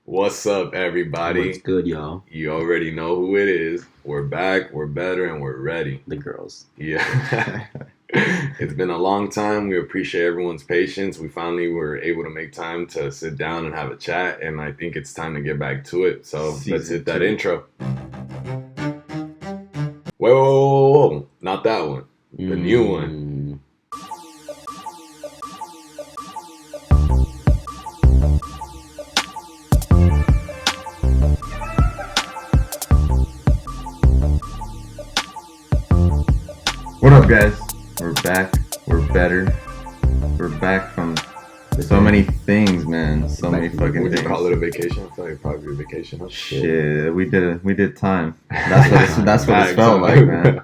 What's up, everybody? What's good, y'all? You already know who it is. We're back, we're better, and we're ready. The girls. Yeah. It's been a long time. We appreciate everyone's patience. We finally were able to make time to sit down and have a chat, and I think it's time to get back to it. So let's hit that intro. Whoa. Not that one. The new one. What up, guys? We're back. We're better. We're back from so many things, man. So many fucking Would you things. call it a vacation? I feel like probably a vacation. Huh? Shit, we did time. That's what it felt like, man.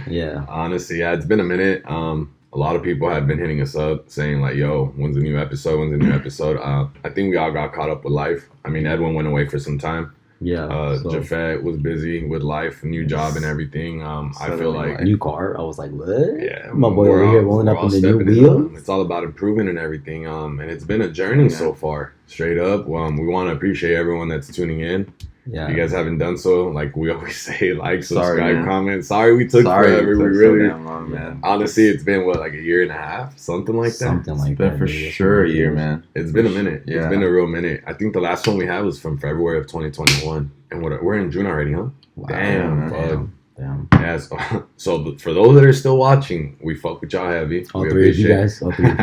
Yeah. Honestly, yeah, it's been a minute. A lot of people had been hitting us up saying like, "Yo, when's the new episode? When's the new episode?" I think we all got caught up with life. I mean, Edwin went away for some time. Yeah. Jafet was busy with life, new job, and everything. I feel like new car. I was like, what? yeah, My boy over here rolling up in the new wheel. It's all about improving and everything. And it's been a journey so far. Straight up. We want to appreciate everyone that's tuning in. Yeah. If you guys haven't done so, like we always say, like, subscribe, comment. Sorry we took forever. We really, so damn long, man. Honestly, it's been like a year and a half, something like that. Something like It's been that. for sure a year, man. It's been a minute. Yeah. It's been a real minute. I think the last one we had was from February of 2021, and we're in June already, huh? Wow. Damn. Damn. So for those that are still watching, we fuck with y'all heavy. All We three of you appreciate- guys. All three of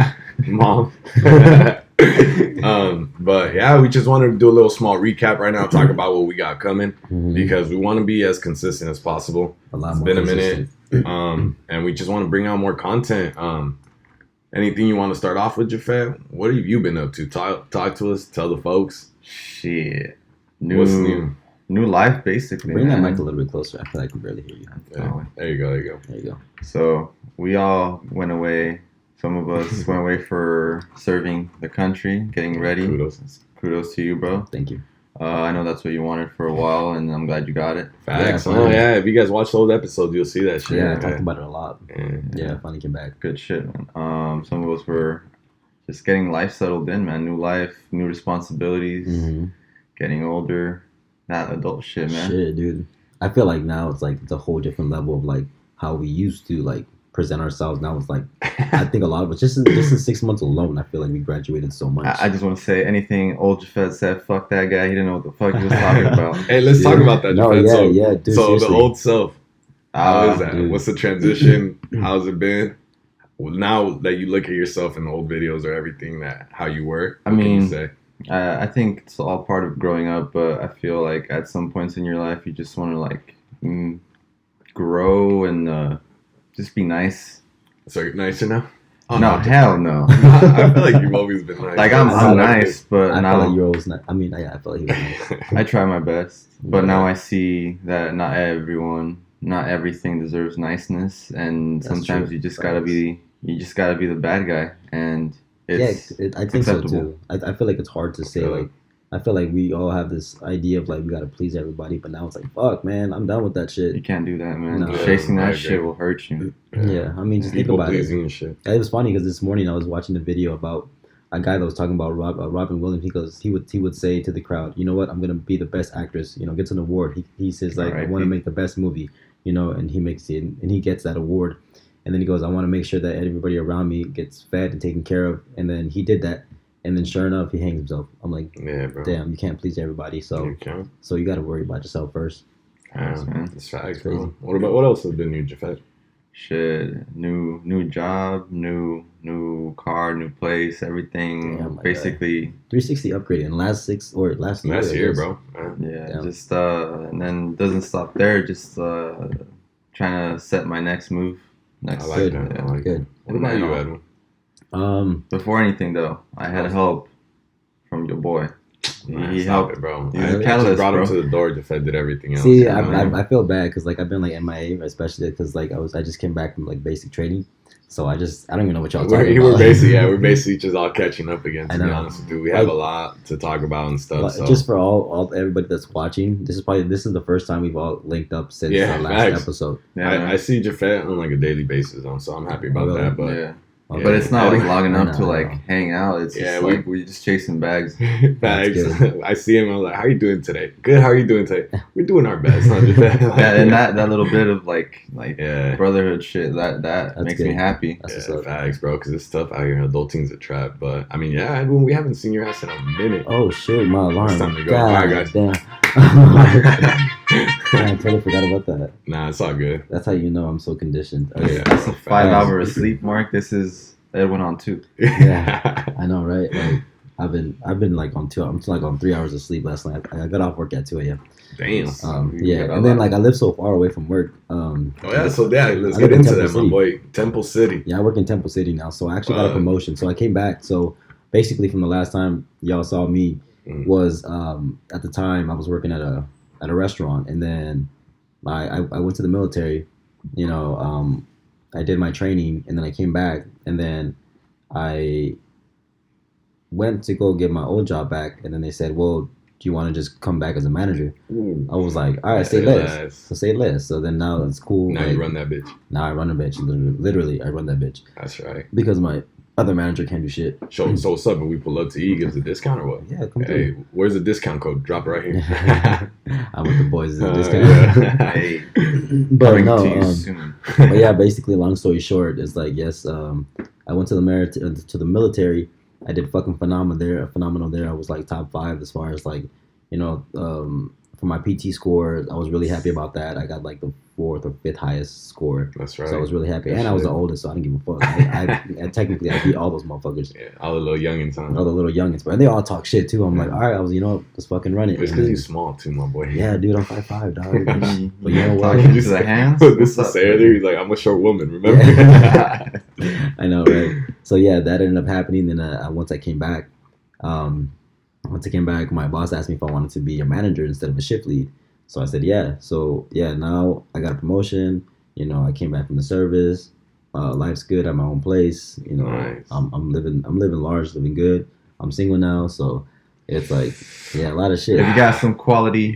you. Mom. But yeah, we just wanted to do a little small recap right now, talk about what we got coming because we want to be as consistent as possible. It's been a minute. And we just want to bring out more content. Anything you want to start off with, Jafet? What have you been up to? Talk to us, tell the folks. Shit. What's new? New life, basically. Bring that man. mic a little bit closer. I feel like I can barely hear you. Yeah. There you go. There you go. So we all went away. Some of us went away for serving the country, getting ready. Kudos to you, bro. Thank you. I know that's what you wanted for a while, and I'm glad you got it. Facts. Yeah, Oh yeah, if you guys watch the old episodes, you'll see that shit. Yeah, I talked about it a lot. Yeah. Yeah, finally came back. Good shit, man. Some of us were just getting life settled in, man. New life, new responsibilities, getting older. That adult shit, man. Shit, dude. I feel like now it's like it's a whole different level of like how we used to like present ourselves. Now it's like I think a lot of it just in 6 months alone. I feel like we graduated so much. I just want to say anything old Jafet said. Fuck that guy. He didn't know what the fuck he was talking about. Hey, let's talk about that. No, Jafet. yeah, dude. So seriously. the old self, how is that? Dude. What's the transition? How's it been? Well, now that you look at yourself in the old videos or everything, that how you were. I what can you mean, say? I think it's all part of growing up, but I feel like at some points in your life, you just want to like grow and just be nice. So you're nicer now? Oh, no, hell no. I feel like you've always been nice. Like I I'm like nice, but I feel now like you're always not. I mean, I feel like he was nice. I try my best. But Yeah. now I see that not everything deserves niceness, and That's sometimes true. you just gotta be the bad guy, and it's I think so acceptable. too. I feel like it's hard to say. Like, I feel like we all have this idea of like we gotta please everybody, but now it's like, fuck, man, I'm done with that you shit. can't do that, man. No. Chasing I that agree. shit will hurt you. Yeah, I mean, just think People about it. pleasing and shit. It was funny because this morning I was watching a video about a guy that was talking about Robin Williams. He would say to the crowd, you know what, I'm gonna be the best actress. You know, gets an award. He says like, I want to make the best movie. You know, and he makes it, and he gets that award. And then he goes, I want to make sure that everybody around me gets fed and taken care of. And then he did that. And then sure enough, he hangs himself. I'm like, Yeah, bro. damn, you can't please everybody. So You can't. so you got to worry about yourself first. Yes, man. That's facts, Crazy. bro. What else has been new, Jafet? Shit, new job, new car, new place, everything. Damn, my basically, 360 upgraded in last year. Last I year, guess. bro. yeah, Damn. just and then doesn't stop there. Just trying to set my next move. I like Good. that. I like Good. that. What about you, Edwin? Before anything though, I had help from your boy. Nah, He stop helped. it, bro. He's I a just catalyst, brought him bro. to the door. Jafet did everything else. See, you know? I feel bad because like I've been like MIA, especially because like I just came back from like basic training. So I don't even know what y'all talking about. We're basically just all catching up again. To I be know. honest with you, we have a lot to talk about and stuff. But So just for everybody that's watching, this is the first time we've all linked up since Yeah, the last facts. episode. Yeah, man. I see Jafet on like a daily basis, so I'm happy about Really? that. But yeah. But it's not like long enough to like hang out. It's just like we're just chasing bags. Bags. I see him. I'm like, "How are you doing today?" Good. How are you doing today? We're doing our best. And that little bit of like brotherhood shit that makes me happy. That's facts, bro. Because it's tough out here. Adulting's a trap. But I mean, Edwin, we haven't seen your ass in a minute. Oh shit, my alarm. It's time to go. All right, guys. Damn. I totally forgot about that. Nah, it's all good. That's how you know I'm so conditioned. Okay. That's a 5 hour sleep, Mark. This is Edwin on 2. Yeah, I know, right? Like I've been like on 2. I'm like on 3 hours of sleep last night. I got off work at 2 a.m. Damn. And then like I live so far away from work. Let's get into that, my boy. Temple City. Yeah, I work in Temple City now, so I actually got a promotion. So I came back. So basically, from the last time y'all saw me was at the time I was working at a restaurant, and then I went to the military. You know, I did my training, and then I came back, and then I went to go get my old job back, and then they said, "Well, do you want to just come back as a manager?" I was like, "All right, say less." So say less. So then now it's cool. Now you run that bitch. Now I run a bitch. Literally, I run that bitch. That's right. Because my other manager can't do shit. So what's up? If we pull up to E, gives a discount or what? Yeah, come through. Where's the discount code? Drop it right here. I'm with the boys. Discount. Hey, but no. But yeah, basically, long story short, it's like yes. I went to the military. I did fucking phenomenal there. I was like top 5 as far as like, you know, for my PT score. I was really happy about that. I got like the 4th or 5th highest score. That's right. So I was really happy, and I was the oldest, so I didn't give a fuck. I technically I beat all those motherfuckers. Yeah, all the little youngins, huh? All the little youngins, but they all talk shit too. I'm like, all right, let's fucking run it. It's because you're small too, my boy. Yeah, dude, I'm 5'5", dog. But you know what? Talking to the hands. This is Sailor. He's like, I'm a short woman. Remember? Yeah. I know, right? So yeah, that ended up happening. Then once I came back, my boss asked me if I wanted to be a manager instead of a shift lead. So I said, yeah. So yeah, now I got a promotion. You know, I came back from the service. Life's good at my own place. You know, nice. I'm living large, living good. I'm single now, so it's like, yeah, a lot of shit. If you got some quality,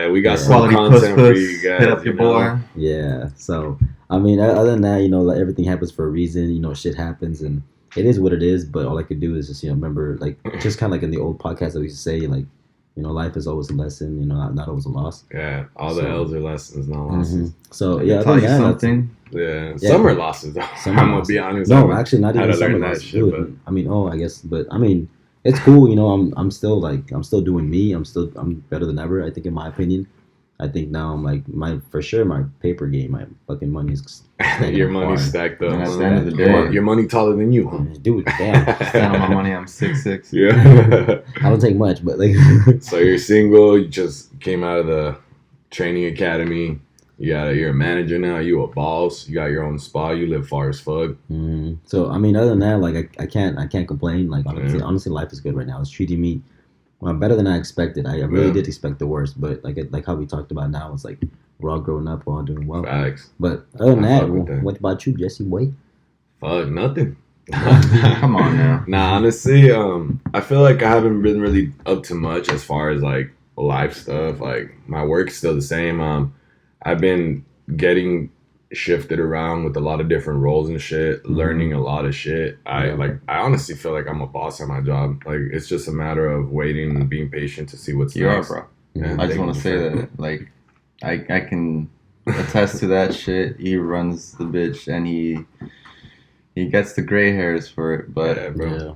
we got some quality content for you guys. Hit up your boy. Yeah. So I mean, other than that, you know, like everything happens for a reason. You know, shit happens, and it is what it is. But all I could do is just, you know, remember, like, just kind of like in the old podcast that we used to say, like, you know, life is always a lesson. You know, not always a loss. Yeah, all the L's are lessons, not losses. Mm-hmm. So yeah, taught you something. Yeah, some are losses. I'm gonna be honest. No, actually, not even summer losses. Shit, I mean, I guess, but I mean, it's cool. You know, I'm still doing me. I'm better than ever. I think, in my opinion. I think now I'm like my paper game, my fucking money's your money's stacked up. And at the end of the day, your money taller than you, huh? Dude, damn. Stand on my money, I'm 6'6". Yeah. I don't take much, but like. So you're single. You just came out of the training academy. You're a manager now. You a boss. You got your own spa. You live far as fuck. Mm-hmm. So I mean, other than that, like I can't complain. Like honestly, life is good right now. It's treating me better than I expected. I really did expect the worst, but like how we talked about now, it's like we're all growing up, we're all doing well. Facts. But other than that, what about you, Jesse boy? Fuck, nothing. Come on now. Nah, honestly, I feel like I haven't been really up to much as far as like life stuff. Like my work's still the same. I've been getting shifted around with a lot of different roles and shit, learning a lot of shit. I honestly feel like I'm a boss at my job. Like it's just a matter of waiting and being patient to see what's next. Bro. Yeah, I just want to say that like I can attest to that shit. He runs the bitch and he gets the gray hairs for it. But yeah, bro. Yeah.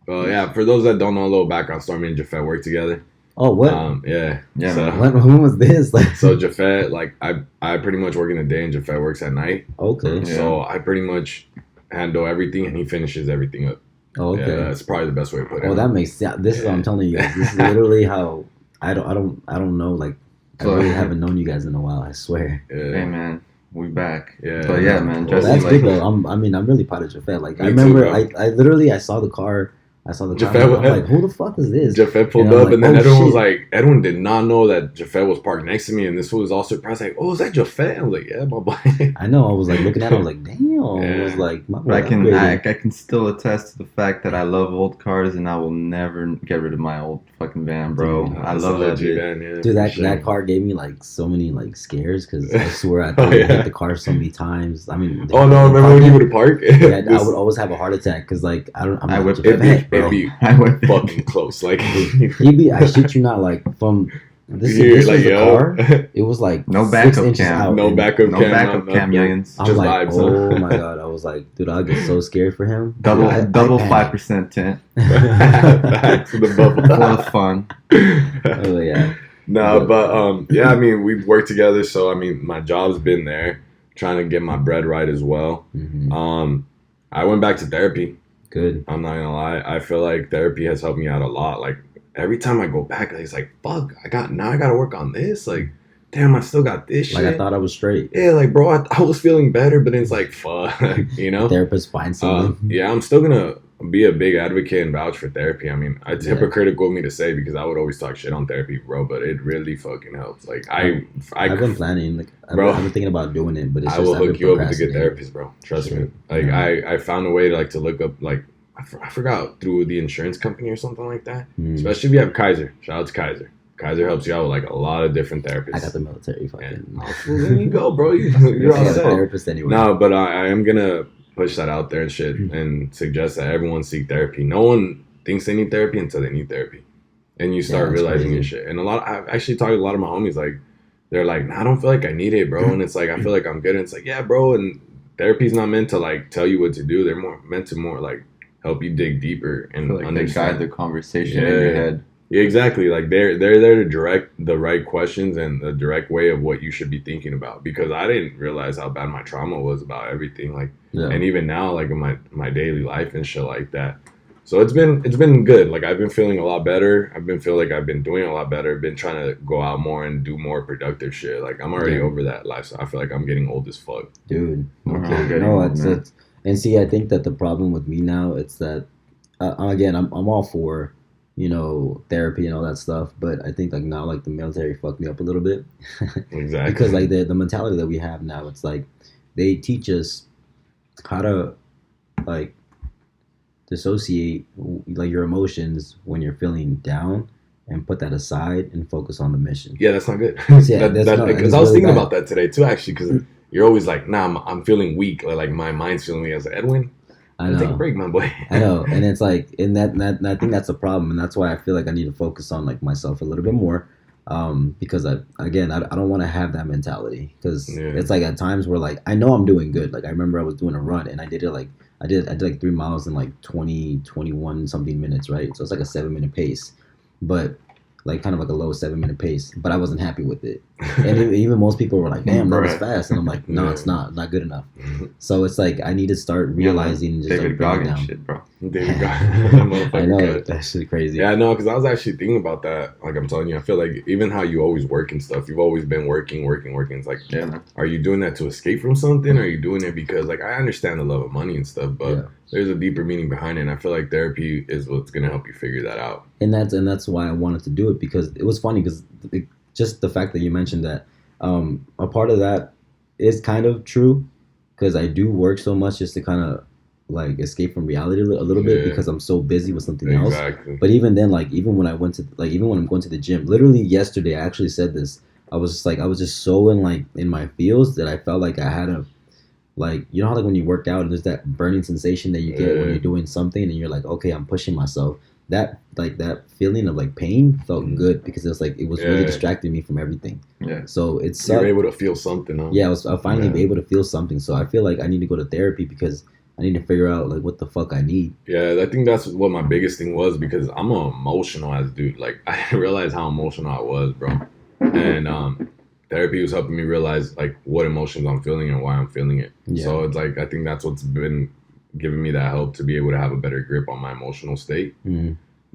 Well, yeah. For those that don't know, a little background story: me and Jafet work together. Oh, what? Yeah. So, who was this? Like, so Jafet, like I pretty much work in the day and Jafet works at night. Okay. Yeah. So I pretty much handle everything and he finishes everything up. Oh, okay. Yeah, that's probably the best way to put it. Oh, that makes sense. This is what I'm telling you guys. This is literally how I don't know. Like I really haven't known you guys in a while. I swear. Yeah. Hey man, we back. Yeah. But yeah, man. Well, that's good though. I'm really proud of Jafet. Like Me I remember, too, I literally saw the car I saw the car. I'm like, who the fuck is this? Jafet pulled up, and then Edwin was like, Edwin did not know that Jafet was parked next to me, and this was all surprised. Like, oh, is that Jafet? I was like, yeah, my boy. I know. I was like looking at it. I was like, damn. Yeah. I was like, my boy, I can still attest to the fact that I love old cars, and I will never get rid of my old fucking van, bro. Dude, I love that van. Yeah, dude, that car gave me like so many like scares because I swear I thought I hit the car so many times. I mean, remember when you would park? Yeah, I would always have a heart attack because like I would be fucking close. Like I shit you not, like from this was the car. It was like no backup cam, no backup cam, youngins. I was like, oh my god! I was like, dude, I get so scared for him. Double 5% tint. Back to the bubble for the fun. Oh yeah. No, but yeah, I mean, we've worked together, so I mean, my job's been there, trying to get my bread right as well. Mm-hmm. I went back to therapy. Good. I'm not gonna lie. I feel like therapy has helped me out a lot. Like every time I go back, it's like, fuck, I gotta work on this. Like, damn, I still got this shit. Like I thought I was straight. Yeah, like bro, I was feeling better, but it's like, fuck, you know. Therapist find something. Yeah, I'm still gonna be a big advocate and vouch for therapy. I mean, it's hypocritical of me to say because I would always talk shit on therapy, bro, but it really fucking helps. Like I've been planning, like I've been thinking about doing it, but it's I will hook you up with a good therapist, bro. Trust me. Like I found a way to look up like I forgot through the insurance company or something like that. Especially if you have Kaiser. Shout out to Kaiser. Kaiser helps you out with like a lot of different therapists. I got the military fucking. There you go, bro. You're all set. Therapist anyway. No, but I am gonna push that out there and shit and suggest that everyone seek therapy. No one thinks they need therapy until they need therapy, and you start realizing your shit. And I've actually talked to a lot of my homies, like they're like, nah, I don't feel like I need it, bro. And it's like I feel like I'm good. And it's like, yeah, bro. And therapy's not meant to like tell you what to do. They're meant to like help you dig deeper and like they guide the conversation in your head. Yeah, exactly. Like they're there to direct the right questions and the direct way of what you should be thinking about. Because I didn't realize how bad my trauma was about everything. Like, and even now, like in my daily life and shit like that. So it's been good. Like I've been feeling a lot better. I've been feeling like I've been doing a lot better. I've been trying to go out more and do more productive shit. Like I'm already over that lifestyle. I feel like I'm getting old as fuck. Dude. Okay. No, it's and see, I think that the problem with me now, it's that again, I'm all for, you know, therapy and all that stuff, but I think like now, like the military fucked me up a little bit. Exactly. Because like the mentality that we have now, it's like they teach us how to like dissociate like your emotions when you're feeling down and put that aside and focus on the mission. Yeah, that's not good. Yeah, because I was thinking about that today too, actually, because you're always like, nah, I'm feeling weak, or like my mind's feeling weak. I was like, Edwin, I know. Take a break, my boy. I know, and it's like, and I think that's a problem, and that's why I feel like I need to focus on like myself a little bit more, because I don't want to have that mentality, because it's like at times where like I know I'm doing good. Like I remember I was doing a run and I did like 3 miles in like 21 something minutes, right? So it's like a 7-minute pace, but like kind of like a low 7-minute pace, but I wasn't happy with it. And even most people were like, damn, that was fast. And I'm like, no, it's not good enough. So it's like, I need to start realizing just David like Goggins shit, bro. David Goggins. I know, that's actually crazy. Yeah, no, because I was actually thinking about that. Like I'm telling you, I feel like even how you always work and stuff, you've always been working. It's like, are you doing that to escape from something? Or are you doing it because like, I understand the love of money and stuff, but there's a deeper meaning behind it. And I feel like therapy is what's going to help you figure that out. And that's why I wanted to do it, because it was funny, because just the fact that you mentioned that, a part of that is kind of true, because I do work so much just to kind of like escape from reality a little bit, because I'm so busy with something else. But even then, like even when I'm going to the gym, literally yesterday I actually said this. I was just so in my feels that I felt like I had a, like, you know how like when you work out and there's that burning sensation that you get when you're doing something and you're like, okay, I'm pushing myself. That feeling of like pain felt good, because it's like it was really distracting me from everything. Yeah. So it's you're able to feel something. Huh? Yeah, I was finally able to feel something. So I feel like I need to go to therapy, because I need to figure out like what the fuck I need. Yeah, I think that's what my biggest thing was, because I'm an emotional ass dude. Like I didn't realize how emotional I was, bro. And therapy was helping me realize like what emotions I'm feeling and why I'm feeling it. Yeah. So it's like I think that's what's been giving me that help to be able to have a better grip on my emotional state.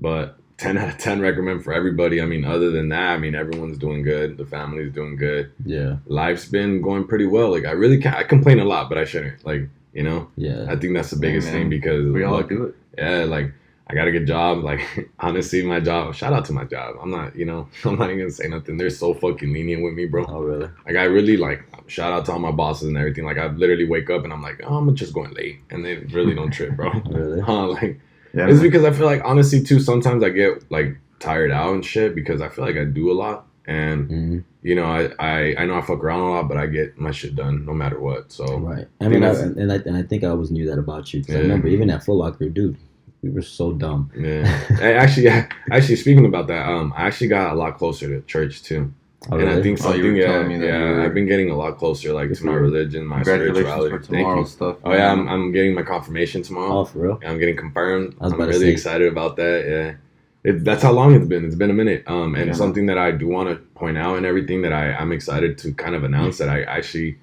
But 10 out of 10 recommend for everybody. I mean, other than that, I mean, everyone's doing good. The family's doing good. Yeah. Life's been going pretty well. Like, I complain a lot, but I shouldn't. Like, you know? Yeah. I think that's the biggest thing, because we all do it. Yeah, like, I got a good job. Like, honestly, my job, shout out to my job. I'm not, I'm not even gonna say nothing. They're so fucking lenient with me, bro. Oh, really? Like, I really, like, shout out to all my bosses and everything. Like, I literally wake up and I'm like, oh, I'm just going late. And they really don't trip, bro. Really? Like, Yeah, it's because I feel like, honestly, too, sometimes I get, like, tired out and shit because I feel like I do a lot. And, I know I fuck around a lot, but I get my shit done no matter what. So, right. I mean, I think I always knew that about you. Because I remember even at Foot Locker, dude, we were so dumb. Yeah. actually, speaking about that, I actually got a lot closer to church too. Oh, and really? I think something, I've been getting a lot closer, like to my religion, my spirituality. For tomorrow stuff. Oh yeah, I'm getting my confirmation tomorrow. Oh, for real? Yeah, I'm getting confirmed. I'm really really excited about that. Yeah. That's how long it's been. It's been a minute. And something that I do want to point out and everything that I'm excited to kind of announce that I actually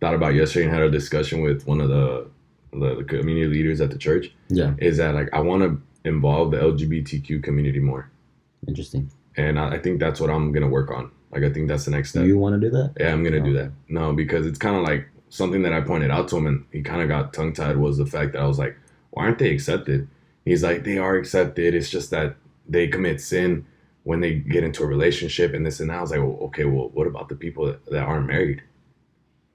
thought about yesterday and had a discussion with one of the community leaders at the church. Yeah. Is that like I want to involve the LGBTQ community more. Interesting. And I think that's what I'm gonna work on. Like I think that's the next step. Do you want to do that? Yeah, I'm gonna do that. No, because it's kind of like something that I pointed out to him, and he kind of got tongue tied. Was the fact that I was like, "Why aren't they accepted?" He's like, "They are accepted. It's just that they commit sin when they get into a relationship and this and that." I was like, well, "Okay, well, what about the people that aren't married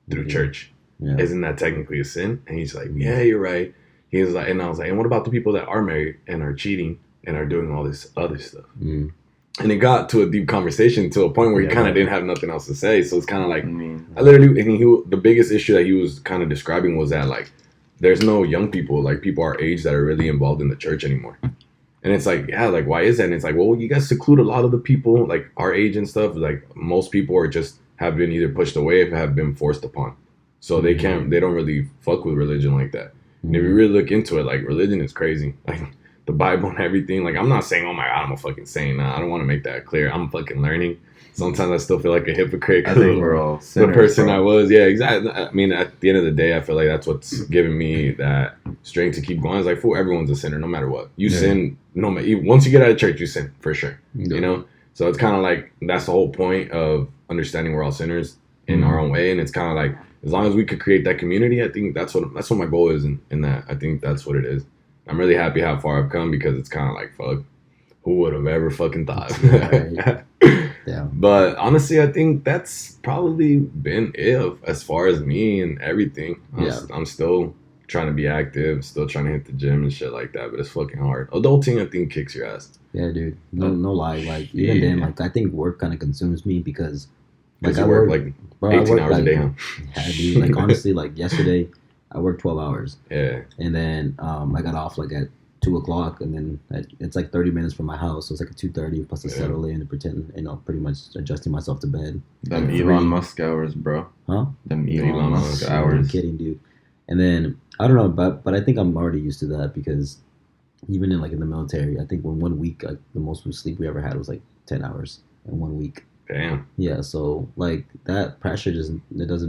through church? Yeah. Isn't that technically a sin?" And he's like, "Yeah, you're right." He was like, and I was like, "And what about the people that are married and are cheating and are doing all this other stuff?" Mm. And it got to a deep conversation to a point where he kind of didn't have nothing else to say. So it's kind of like, I literally, and the biggest issue that he was kind of describing was that like, there's no young people, like people our age that are really involved in the church anymore. And it's like, yeah, like why is that? And it's like, well, you guys seclude a lot of the people like our age and stuff. Like most people are just have been either pushed away or have been forced upon. So they don't really fuck with religion like that. And if you really look into it, like religion is crazy. Like the Bible and everything. Like I'm not saying, oh my God, I'm a fucking saint. Nah, I don't want to make that clear. I'm fucking learning. Sometimes I still feel like a hypocrite. I think we're all sinners, the person I was. Yeah, exactly. I mean, at the end of the day, I feel like that's what's giving me that strength to keep going. It's like, fool, everyone's a sinner no matter what. You sin, no matter. Once you get out of church, you sin for sure. Yeah. You know? So it's kind of like, that's the whole point of understanding we're all sinners in our own way. And it's kind of like, as long as we could create that community, I think that's what my goal is in that. I think that's what it is. I'm really happy how far I've come because it's kind of like, fuck, who would have ever fucking thought? Yeah. But honestly, I think that's probably been it as far as me and everything. I'm still trying to be active, still trying to hit the gym and shit like that, but it's fucking hard. Adulting, I think, kicks your ass. Yeah, dude. No lie. Like, even then, like, I think work kind of consumes me because, like, I work like 18 hours a day, huh? Yeah, dude. Like, honestly, like, yesterday, I worked 12 hours. Yeah. And then I got off, like, at 2 o'clock, and then it's like 30 minutes from my house, so it's like a 2:30 plus to settle in and pretend, pretty much adjusting myself to bed. Them Elon Musk hours, bro. Huh? Them Elon Musk hours. I'm kidding, dude. And then I don't know, but I think I'm already used to that because even in the military, I think when 1 week, like the most sleep we ever had was like 10 hours in 1 week. Damn. Yeah, so like that pressure doesn't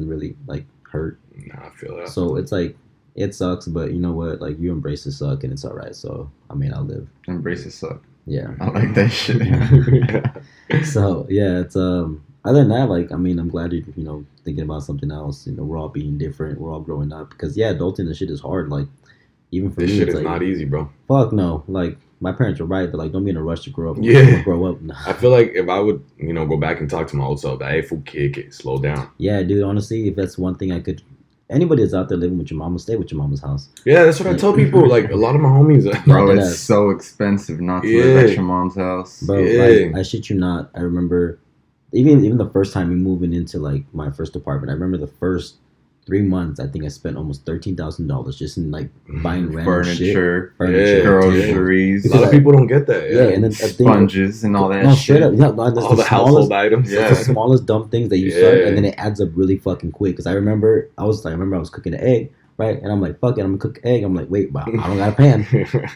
really like hurt. Nah, I feel that. So it's like, it sucks, but you know what? Like, you embrace the suck, and it's all right. So, I mean, I'll live. Embrace the suck. Yeah. I like that shit. So, yeah, it's other than that, like, I mean, I'm glad you're thinking about something else. We're all being different. We're all growing up because adulting, the shit is hard. Like, even for me, this shit is like, not easy, bro. Fuck no. Like, my parents were right. They're like, don't be in a rush to grow up. Yeah. Grow up. I feel like if I would, go back and talk to my old self, hey, fool, kid, slow down. Yeah, dude. Honestly, if that's one thing I could. Anybody that's out there living with your mama, stay with your mama's house. Yeah, that's what I tell people. Like, a lot of my homies. Bro, it's so expensive not to live at your mom's house. Bro, like, I shit you not. I remember even the first time we moving into, like, my first apartment. I remember the first 3 months, I think I spent almost $13,000 just in, like, buying random furniture, groceries. A lot of people don't get that. Yeah, and then sponges and all that shit. Straight up, all the household items. Yeah, the smallest dumb things that you start, and then it adds up really fucking quick. Because I remember I was cooking an egg, right? And I'm like, fuck it, I'm gonna cook an egg. I'm like, wait, wow, I don't got a pan.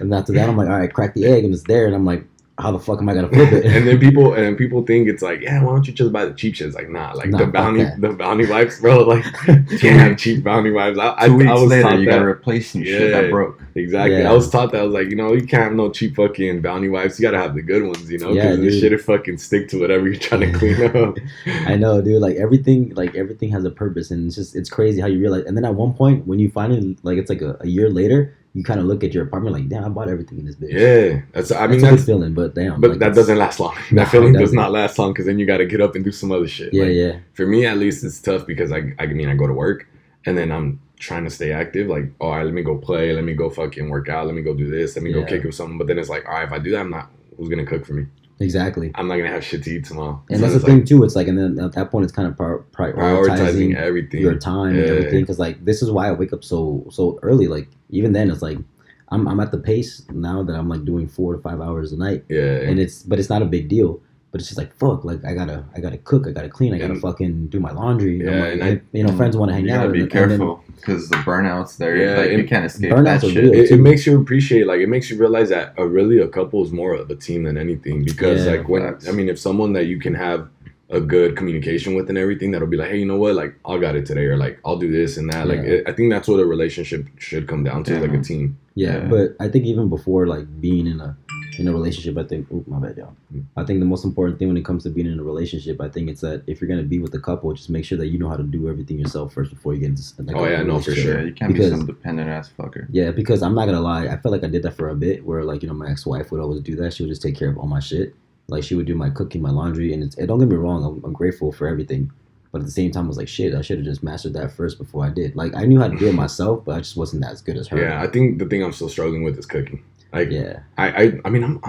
And after that, I'm like, all right, crack the egg, and it's there, and I'm like, how the fuck am I gonna flip it? And then people think it's like, yeah, why don't you just buy the cheap shit? It's like, nah, like the bounty wipes, bro. Like, you can't have cheap bounty wipes. I was later, taught you that. Gotta replace some shit that broke. Exactly. Yeah. I was taught that. I was like, you can't have no cheap fucking bounty wipes. You gotta have the good ones, because this shit will fucking stick to whatever you're trying to clean up. I know, dude. Like everything has a purpose, and it's crazy how you realize. And then at one point, when you finally, like, it's like a year later, you kind of look at your apartment like, damn, I bought everything in this bitch. Yeah, that's a good feeling, but damn. But like, that doesn't last long. That feeling does not last long because then you got to get up and do some other shit. Yeah, like, yeah. For me, at least, it's tough because I go to work and then I'm trying to stay active. Like, all right, let me go play. Let me go fucking work out. Let me go do this. Let me go kick with something. But then it's like, all right, if I do that, I'm not. Who's gonna cook for me? Exactly. I'm not gonna have shit to eat tomorrow. And so that's the thing too. It's like, and then at that point, it's kind of prioritizing everything, your time and everything. Because like, this is why I wake up so early. Like, even then, it's like I'm at the pace now that I'm like doing 4 to 5 hours a night. Yeah. And it's not a big deal. But it's just like, fuck, like I gotta cook, I gotta clean, I gotta fucking do my laundry. Yeah, like, and friends want to hang out. You gotta be careful because the burnouts there. Yeah, like you can't escape that shit. It makes you appreciate, like, it makes you realize that a couple is more of a team than anything. Because if someone that you can have a good communication with and everything, that'll be like, hey, you know what, like, I got it today, or like, I'll do this and that. Like, I think that's what a relationship should come down to, like a team. Yeah, but I think even before like being in a relationship, I think, my bad, y'all. I think the most important thing when it comes to being in a relationship, I think it's that if you're gonna be with a couple, just make sure that you know how to do everything yourself first before you get into For sure. Yeah, you can't be some dependent ass fucker. Yeah, because I'm not gonna lie, I felt like I did that for a bit, where like, my ex-wife would always do that. She would just take care of all my shit. Like, she would do my cooking, my laundry, and don't get me wrong, I'm grateful for everything. But at the same time, I was like, shit, I should have just mastered that first before I did. Like, I knew how to do it myself, but I just wasn't as good as her. Yeah, I think the thing I'm still struggling with is cooking. Like, yeah, I'm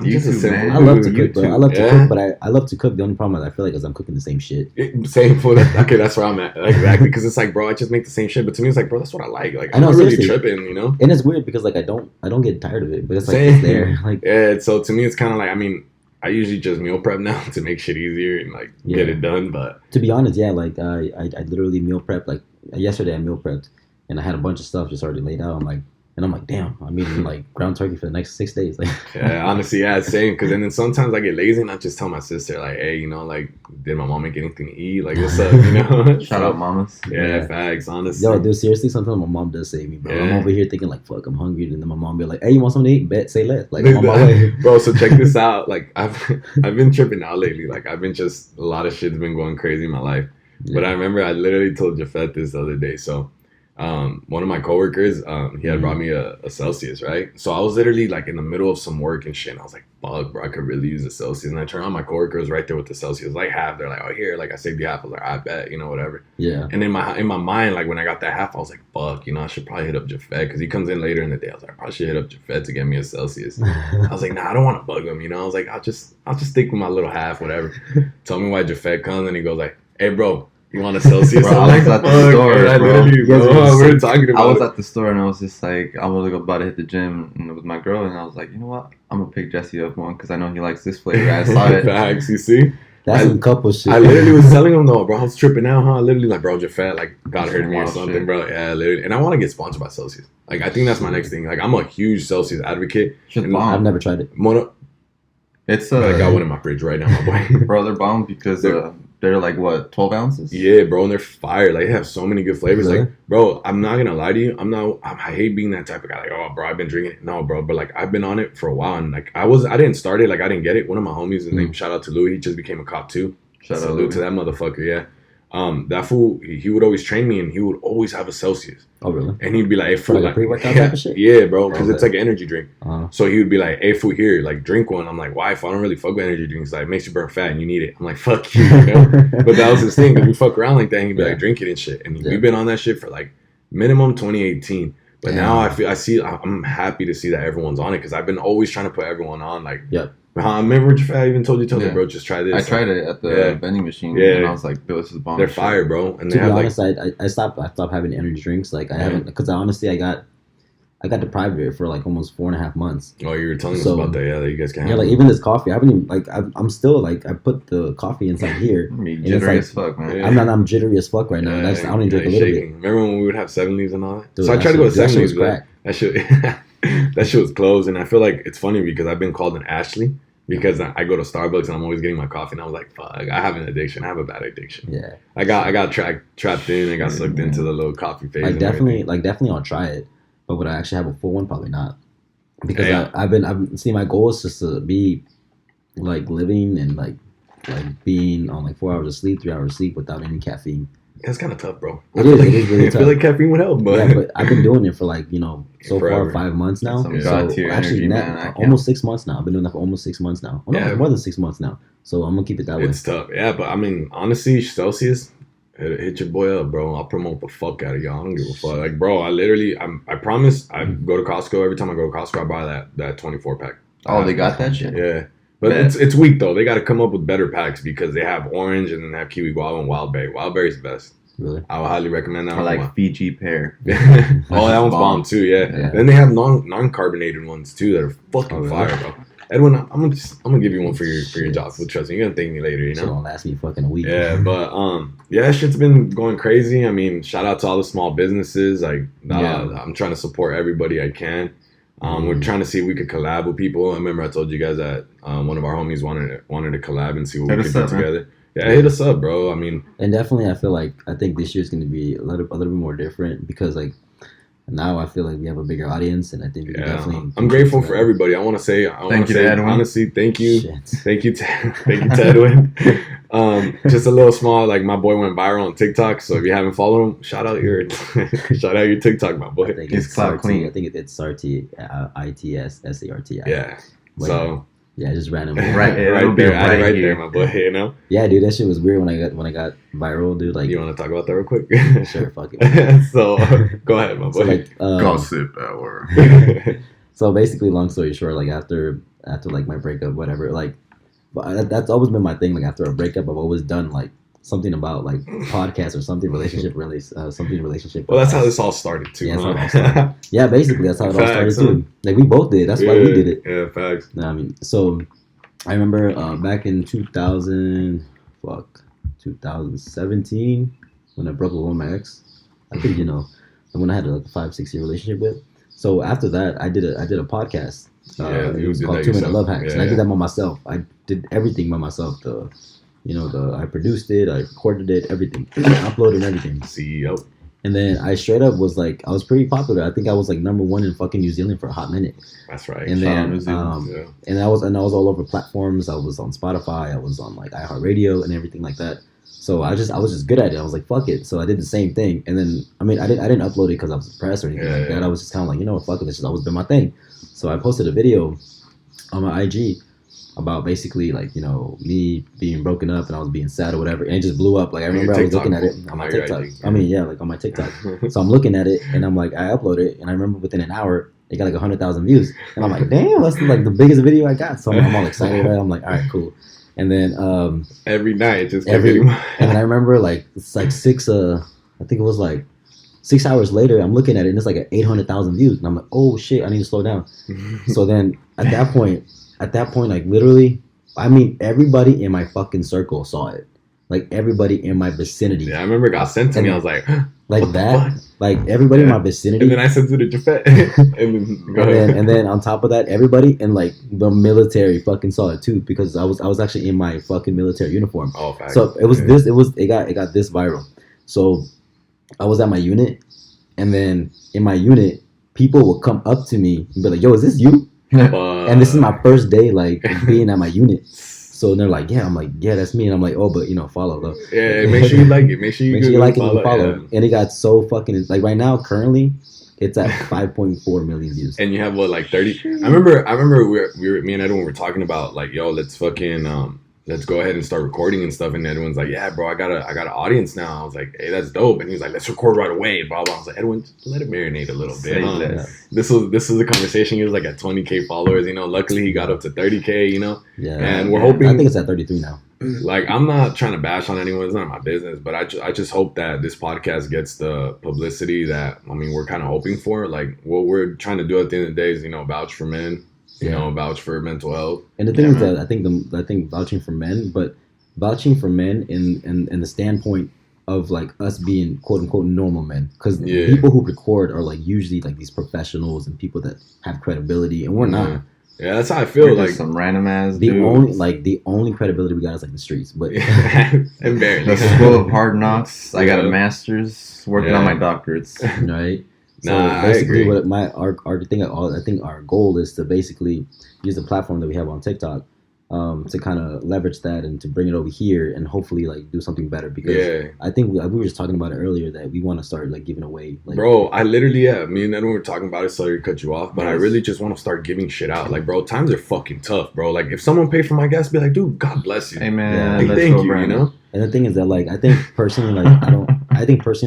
just a simple dude. I love to cook, bro. I love to cook, but I love to cook. The only problem is I feel like I'm cooking the same shit. Same food. Okay, that's where I'm at. Like, exactly, because it's like, bro, I just make the same shit. But to me, it's like, bro, that's what I like. Like, I'm not really tripping, And it's weird because like I don't get tired of it, but it's like it's there. Like, yeah. So to me, it's kind of like, I usually just meal prep now to make shit easier and like get it done. But to be honest, yeah, like I literally meal prep. Like yesterday, I meal prepped and I had a bunch of stuff just already laid out. I'm like, damn, I'm eating like ground turkey for the next 6 days. Like, yeah, honestly, yeah, same. Because then sometimes I get lazy and I just tell my sister like, hey, like, did my mom make anything to eat? Like, what's up? Shout out mamas. Yeah, facts. Honestly, yo, dude, seriously, sometimes my mom does save me, bro. I'm over here thinking like, fuck, I'm hungry, and then my mom be like, hey, you want something to eat? Bet, say less. Like, I'm on my way, bro. So check this out. Like, I've been tripping out lately. Like, I've been just a lot of shit's been going crazy in my life. Yeah. But I remember I literally told Jafet this the other day. So. One of my coworkers, he had brought me a Celsius, right? So I was literally like in the middle of some work and shit, and I was like, fuck, bro, I could really use a Celsius. And I turned on, my coworker was right there with the Celsius, like half. They're like, oh, here, like I saved you half. I was like, I bet, whatever. Yeah. And in my mind, like when I got that half, I was like, fuck, I should probably hit up Jafet because he comes in later in the day. I was like, I probably should hit up Jafet to get me a Celsius. I was like, nah, I don't want to bug him, I was like, I'll just stick with my little half, whatever. Tell me why Jafet comes, and he goes like, hey, bro. You want a Celsius? Bro, I was at the store, bro. We were talking about I was at the store and I was just like, I was about to hit the gym with my girl, and I was like, you know what? I'm gonna pick Jesse up one because I know he likes this flavor. I saw it. Facts, you see? That's some couple shit. I literally was telling him though, bro, I was tripping out, huh? Literally like, bro, Jafet, like, got hurt me or something, shit. Bro. Yeah, literally. And I want to get sponsored by Celsius. Like, I think that's my next thing. Like, I'm a huge Celsius advocate. I've never tried it. It's I got one in my fridge right now, my boy. Bro, they're bomb because they're like, what, 12 ounces? Yeah, bro, and they're fire. Like, they have so many good flavors. Really? Like, bro, I'm not gonna lie to you. I hate being that type of guy. Like, oh, bro, I've been drinking it. No, bro, but like, I've been on it for a while, and like, I didn't start it. Like, I didn't get it. One of my homies, his name, shout out to Louis. He just became a cop too. Salute to that motherfucker. Yeah. That fool, he would always train me, and he would always have a Celsius. Oh, really? And he'd be like, hey, fool, like a pre-workout type of shit? Yeah, bro, because it's like an energy drink. Uh-huh. So he would be like, hey, fool, here, like, drink one. I'm like, why? If I don't really fuck with energy drinks, like, it makes you burn fat and you need it. I'm like, fuck you, But that was his thing, because we fuck around like that, and he'd be like, drink it and shit. And we've been on that shit for like minimum 2018. But now I'm happy to see that everyone's on it, because I've been always trying to put everyone on, like, I remember I even told you, bro, just try this. I tried it at the vending machine, and I was like, this is bomb. They're fire, bro. And to be honest, I stopped having energy drinks. Like, I haven't, because honestly, I got deprived of it for like almost 4.5 months. Oh, you were telling us about that, that you guys can have. Yeah, like even this coffee, I haven't even, like, I'm still like, I put the coffee inside here. Jittery as fuck, man. Yeah. I'm jittery as fuck right now. I don't even drink a little bit. Remember when we would have 7 Leaves and all that? Dude, so I tried to go to 7 Leaves, but that shit was closed, and I feel like it's funny because I've been called an Ashley. Because I go to Starbucks and I'm always getting my coffee, and I was like, fuck, I have an addiction. I have a bad addiction. Yeah. I got trapped in. I got sucked into the little coffee phase. Definitely I'll try it. But would I actually have a full one? Probably not. Because I've been my goal is just to be like living and like being on like 4 hours of sleep, 3 hours of sleep without any caffeine. It's kind of tough, bro. It is really tough. I feel like caffeine would help, but yeah, but I've been doing it for like so forever. far 5 months now. Some So God-tier actually, energy, man. almost 6 months now. I've been doing that for almost 6 months now. Oh, no, Yeah. more than 6 months now. So I'm gonna keep it that way. It's tough, yeah. But I mean, honestly, Celsius, hit your boy up, bro. I'll promote the fuck out of y'all. I don't give a fuck. Like, bro, I promise. I go to Costco every time I go to Costco. I buy that 24 pack. Oh, they got that shit. Yeah. But it's weak though. They got to come up with better packs because they have orange and then they have kiwi guava and wild berry. Wild berry's the best. Really? I would highly recommend that. Or like Fiji pear. Oh, that one's bomb too. Yeah. Then they have non-carbonated ones too that are fucking fire, bro. Edwin, I'm gonna give you one for your job. So trust me, you're gonna thank me later. You know. It's gonna last me fucking a week. Yeah, but yeah, shit's been going crazy. I mean, shout out to all the small businesses. Like, I'm trying to support everybody I can. We're trying to see if we could collab with people. I remember I told you guys that one of our homies wanted to collab and see what we could do together. Yeah, hit us up, bro. I mean, and definitely, I think this year's going to be a little bit more different because like now I feel like we have a bigger audience, and I think we can definitely. I'm grateful for everybody. I want to say thank you to Edwin. Honestly, thank you to Edwin. Just a little small, like my boy went viral on TikTok. So if you haven't followed him, shout out your TikTok, my boy. I think it's Sarty. I think it's Sarty, ITSSARTI. Yeah. But so. Yeah, just randomly. right there, my boy. You know. Yeah, dude, that shit was weird when I got viral, dude. Like, you want to talk about that real quick? Sure, fuck it. So go ahead, my boy. So, like, gossip hour. So basically, long story short, like after like my breakup, whatever, like, but that's always been my thing. Like after a breakup, I've always done like something about like podcast or something relationship. Well, that's how this all started too. Yeah, yeah, basically that's how it all started too. Like we both did. That's why we did it. Yeah, facts. I mean, so I remember back in 2017 when I broke up with my ex. I think when I had like a 5-6 year relationship with. So after that, I did a podcast. It was called 2 Minute Love Hacks, and I did that by myself. I did everything by myself. I produced it, I recorded it, everything, uploaded everything. CEO. And then I straight up was like, I was pretty popular. I think I was like #1 in fucking New Zealand for a hot minute. That's right. And then, and I was all over platforms. I was on Spotify. I was on like iHeartRadio and everything like that. So I was just good at it. I was like, fuck it. So I did the same thing. And then, I mean, I didn't upload it because I was depressed or anything like that. I was just kind of like, fuck it. This has always been my thing. So I posted a video on my IG about basically like, me being broken up and I was being sad or whatever. And it just blew up. Like I remember I was looking at it on my TikTok. Like on my TikTok. So I'm looking at it and I'm like, I upload it. And I remember within an hour, it got like 100,000 views. And I'm like, damn, that's like the biggest video I got. So I'm all excited. Right? I'm like, all right, cool. And then every night just and then I remember like it's like 6 I think it was like 6 hours later I'm looking at it and it's like at 800,000 views and I'm like, oh shit, I need to slow down. So then at that point like literally, I mean, everybody in my fucking circle saw it. Like everybody in my vicinity. Yeah, I remember it got sent to me. I was like, like that. Like everybody in my vicinity. And then I sent it to Jafet. and then on top of that, everybody in like the military fucking saw it too because I was actually in my fucking military uniform. Oh, facts. So it got this viral. So I was at my unit, and then in my unit, people would come up to me and be like, "Yo, is this you?" And this is my first day like being at my unit. So they're like, yeah. I'm like, yeah, that's me. And I'm like, oh, but follow though. Yeah, make sure you like it. Make sure you like it and follow. Yeah. And it got so fucking like right now, currently, it's at 5.4 million views. And you have what, like 30? I remember we were me and Edwin were talking about like, yo, let's fucking let's go ahead and start recording and stuff. And Edwin's like, yeah, bro, I got an audience now. I was like, hey, that's dope. And he's like, let's record right away. Blah blah. I was like, Edwin, just let it marinate a little bit. Yeah. This was a conversation. He was like at 20K followers. Luckily he got up to 30K. Yeah. And we're hoping. I think it's at 33 now. Like, I'm not trying to bash on anyone. It's not my business. But I just hope that this podcast gets the publicity that we're kind of hoping for. Like, what we're trying to do at the end of the day is vouch for men. Vouch for mental health. And the thing is that I think vouching for men, but vouching for men in the standpoint of like us being quote unquote normal men, because people who record are like usually like these professionals and people that have credibility, and we're not. Yeah, that's how I feel. Like some random ass. The only credibility we got is like the streets, but and barely. The school of hard knocks. I got a master's, working on my doctorates. Right. So basically, what I think our goal is to basically use the platform that we have on TikTok to kind of leverage that and to bring it over here and hopefully like do something better because I think we were just talking about it earlier that we want to start like giving away. Like, bro, I literally me and Edwin were talking about it. Sorry to cut you off, but I really just want to start giving shit out. Like, bro, times are fucking tough, bro. Like, if someone paid for my gas, be like, dude, God bless you. Hey man, like, thank you. You know. And the thing is that like I think personally like I don't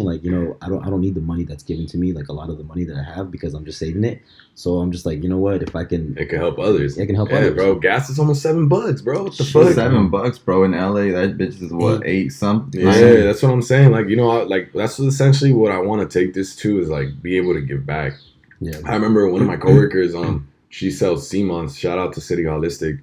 like, you know, I don't need the money that's given to me, like a lot of the money that I have because I'm just saving it. So I'm just like, you know what, if I can, it can help others. It can help others, bro. Gas is almost $7, bro. What the fuck? $7, bro. In LA, that bitch is what, 8 something. Yeah, that's what I'm saying. Like, you know, like that's essentially what I want to take this to is like be able to give back. Yeah. I remember one of my coworkers, she sells sea moss. Shout out to City Holistic.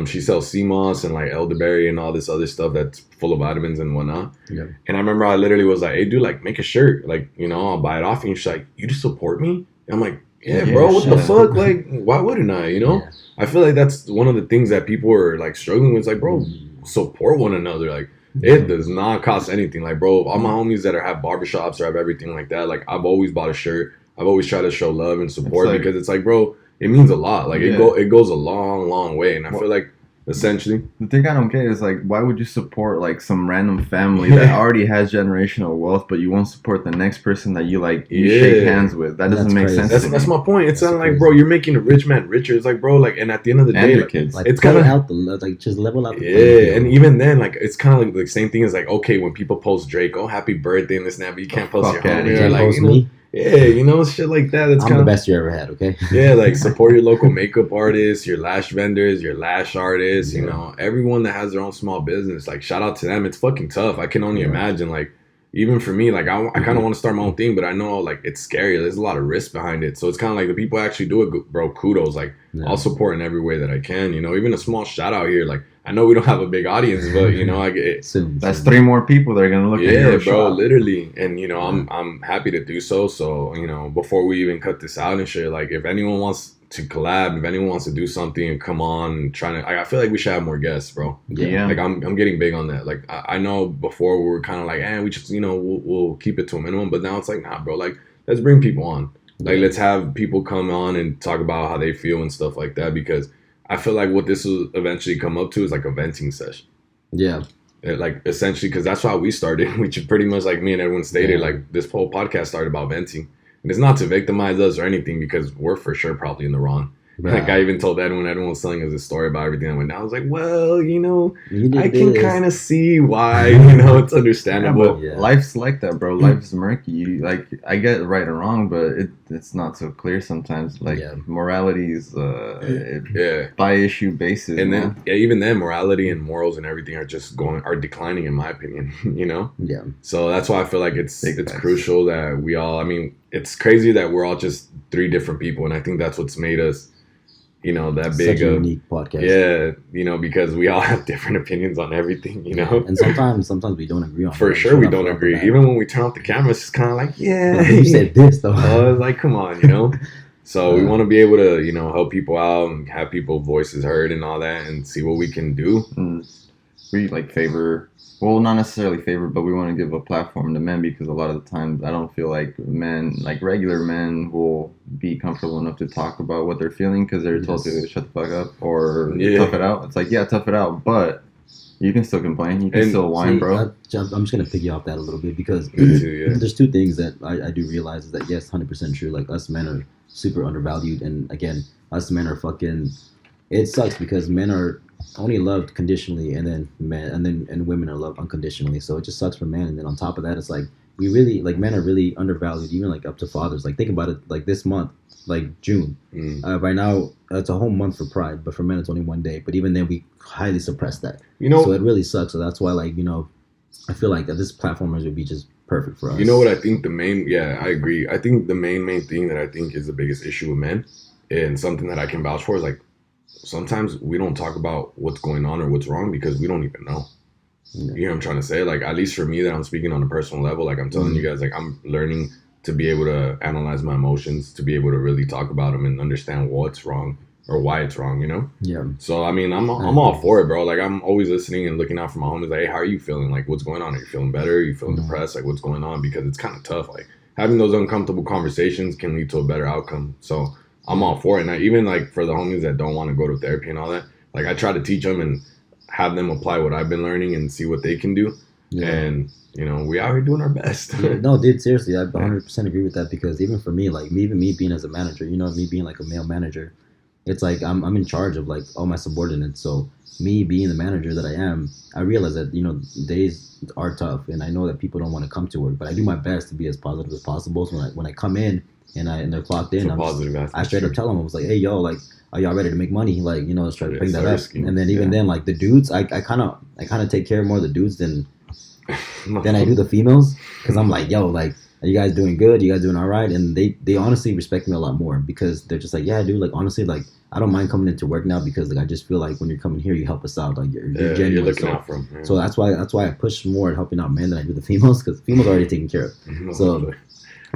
She sells sea moss and like elderberry and all this other stuff that's full of vitamins and whatnot. Yeah. And I remember I literally was like, hey, dude, like, make a shirt. Like, you know, I'll buy it off. And she's like, you just support me? And I'm like, yeah, bro, what the fuck? Like, why wouldn't I, you know? Yeah. I feel like that's one of the things that people are like struggling with. It's like, bro, support one another. Like, it does not cost anything. Like, bro, all my homies that have barbershops or have everything like that, like, I've always bought a shirt. I've always tried to show love and support because it's like, bro, it means a lot. Like, it goes a long, long way. And I feel like, essentially, the thing I don't get is like, why would you support like some random family that already has generational wealth, but you won't support the next person that you like shake hands with? That doesn't make sense. That's my point. It's not like, bro, you're making a rich man richer. It's like, bro, like, and at the end of the day, like, kids, like, it's kind of out the like just level out. The and even then, like, it's kind of like the same thing as like, okay, when people post Drake, oh, happy birthday and this and that, but you can't post your homie or like, you know. Yeah, you know, shit like that. That's kind of the best you ever had, okay? Yeah, like support your local makeup artists, your lash vendors, your lash artists, you know, everyone that has their own small business. Like, shout out to them. It's fucking tough. I can only imagine, like, even for me, like, I kind of want to start my own thing, but I know, like, it's scary. There's a lot of risk behind it. So it's kind of like the people actually do it, bro, kudos. Like, I'll support in every way that I can, you know, even a small shout out here. Like, I know we don't have a big audience, but, you know, I get it. That's 3 more people that are going to look at your bro, shop. literally. And, you know, I'm happy to do so. So, you know, before we even cut this out and shit, like, if anyone wants to collab, if anyone wants to do something and come on and trying to, I feel like we should have more guests, bro. Yeah. Like, I'm getting big on that. Like, I know before we were kind of like, we just, you know, we'll keep it to a minimum. But now it's like, nah, bro, like, let's bring people on. Like, let's have people come on and talk about how they feel and stuff like that, because I feel like what this will eventually come up to is like a venting session. Yeah. Like, essentially, because that's how we started, which pretty much, like me and everyone stated, like, this whole podcast started about venting. And it's not to victimize us or anything, because we're for sure probably in the wrong. Right. Like, I even told Edwin was telling us a story about everything that went down. I was like, well, you know, I can kind of see why, you know, it's understandable. Life's like that, bro. Life's murky. Like, I get it right and wrong, but it's not so clear sometimes. Like, morality is by issue basis. And then, even then, morality and morals and everything are declining, in my opinion, you know? Yeah. So that's why I feel like it's crucial that we all, I mean, it's crazy that we're all just 3 different people. And I think that's what's made us, you know, that big such a unique podcast. Yeah, you know, because we all have different opinions on everything, you know. And sometimes we don't agree on. For sure, we don't agree. Even when we turn off the camera, it's just kind of like, you said this though. It's like, come on, you know. So we want to be able to, you know, help people out and have people's voices heard and all that, and see what we can do. We favor. Well, not necessarily favor, but we want to give a platform to men, because a lot of the times I don't feel like men, like regular men, will be comfortable enough to talk about what they're feeling because they're told to shut the fuck up or tough it out. It's like, tough it out, but you can still complain. You can still whine, bro. I'm just going to piggy off that a little bit, because there's 2 things that I do realize is that, yes, 100% true. Like, us men are super undervalued. And again, us men are fucking, it sucks because men are only loved conditionally, and then women are loved unconditionally. So it just sucks for men. And then on top of that, it's like we really, like, men are really undervalued, even like up to fathers. Like, think about it, like this month, like June, right now it's a whole month for Pride, but for men it's only 1 day. But even then, we highly suppress that. You know, so it really sucks. So that's why, like, you know, I feel like that this platform would be just perfect for us. You know what I think I agree. I think the main thing that I think is the biggest issue with men, and something that I can vouch for, is like, sometimes we don't talk about what's going on or what's wrong because we don't even know. You know what I'm trying to say? Like, at least for me, that I'm speaking on a personal level, like I'm telling you guys, like, I'm learning to be able to analyze my emotions, to be able to really talk about them and understand what's wrong or why it's wrong, you know? Yeah. So, I mean, I'm all for it, bro. Like, I'm always listening and looking out for my homies. Like, hey, how are you feeling? Like, what's going on? Are you feeling better? Are you feeling depressed? Like, what's going on? Because it's kind of tough. Like, having those uncomfortable conversations can lead to a better outcome. So I'm all for it. And even like for the homies that don't want to go to therapy and all that, like I try to teach them and have them apply what I've been learning and see what they can do. Yeah. And you know, we are doing our best. Yeah, no, dude, seriously, I 100% agree with that, because even for me, like even me being as a manager, you know, me being like a male manager, it's like I'm in charge of like all my subordinates. So me being the manager that I am, I realize that, you know, days are tough, and I know that people don't want to come to work, but I do my best to be as positive as possible. So when I come in and they're clocked in, I straight up tell them, I was like, hey, yo, like, are y'all ready to make money? Like, you know, let's try to bring that up. And then even then, like the dudes, I kind of take care of more of the dudes than I do the females, because I'm like, yo, like, are you guys doing good? You guys doing all right? And they honestly respect me a lot more, because they're just like, yeah, dude, like, honestly, like, I don't mind coming into work now, because like I just feel like when you're coming here, you help us out, like you're genuine. You're looking out for them. Yeah. So that's why I push more at helping out men than I do the females, because the females are already taken care of. So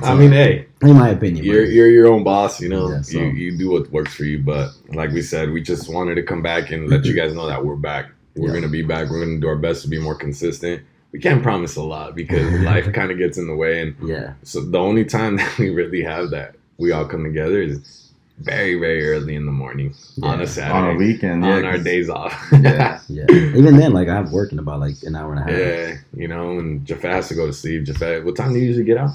I mean, hey, in my opinion, you're your own boss, you know. Yeah, so. You do what works for you. But like we said, we just wanted to come back and let you guys know that we're back. We're gonna be back. We're gonna do our best to be more consistent. We can't promise a lot because life kind of gets in the way, and so the only time that we really have that we all come together is very, very early in the morning on a Saturday, on a weekend, on our days off. Yeah. Even then, like I have work in about like an hour and a half. Yeah, you know, and Jafet has to go to sleep. Jafet, what time do you usually get out?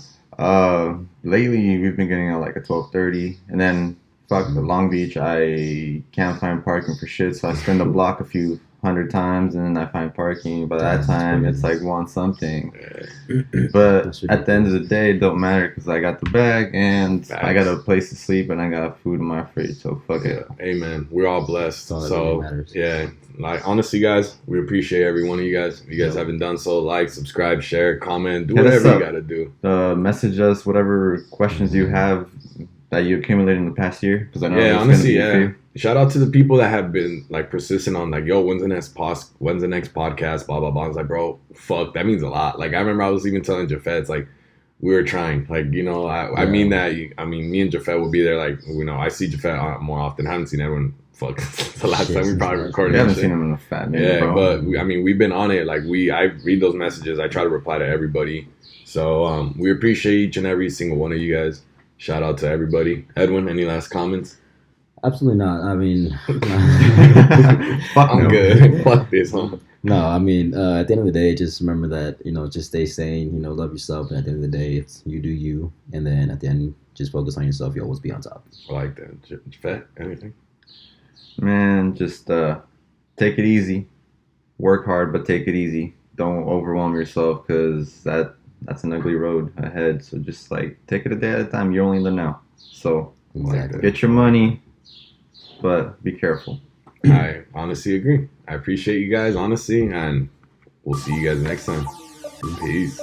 Lately we've been getting out like at 12:30, and then the Long Beach, I can't find parking for shit, so I spin the block a few 100 times, and then I find parking. By that time, it's like one something. But at the end of the day, it don't matter, because I got the bag, and I got a place to sleep, and I got food in my fridge. So fuck it. Amen. We're all blessed. So yeah, like honestly, guys, we appreciate every one of you guys. If you guys haven't done so, like, subscribe, share, comment, do whatever you gotta do. Message us whatever questions you have that you accumulated in the past year, because I know honestly, shout out to the people that have been like persistent on like, yo, when's the next podcast, blah blah blah. I was like, bro, fuck, that means a lot. Like I remember I was even telling Jafet, it's like we were trying, like, you know, I mean that. I mean, me and Jafet will be there, like, you know, I see Jafet more often. I haven't seen everyone. Fuck, the last time we probably recorded. We haven't seen him in a fat minute, bro. But we've been on it. Like I read those messages. I try to reply to everybody. So we appreciate each and every single one of you guys. Shout out to everybody. Edwin, any last comments? Absolutely not. I mean, I'm good. Fuck this, huh? No, I mean, at the end of the day, just remember that, you know, just stay sane, you know, love yourself. And at the end of the day, it's you do you. And then at the end, just focus on yourself. You'll always be on top. I like that. Jafet, anything? Man, just take it easy. Work hard, but take it easy. Don't overwhelm yourself, because that's an ugly road ahead. So just like take it a day at a time. You only live now. So get your money, but be careful. I honestly agree. I appreciate you guys, honestly, and we'll see you guys next time. Peace.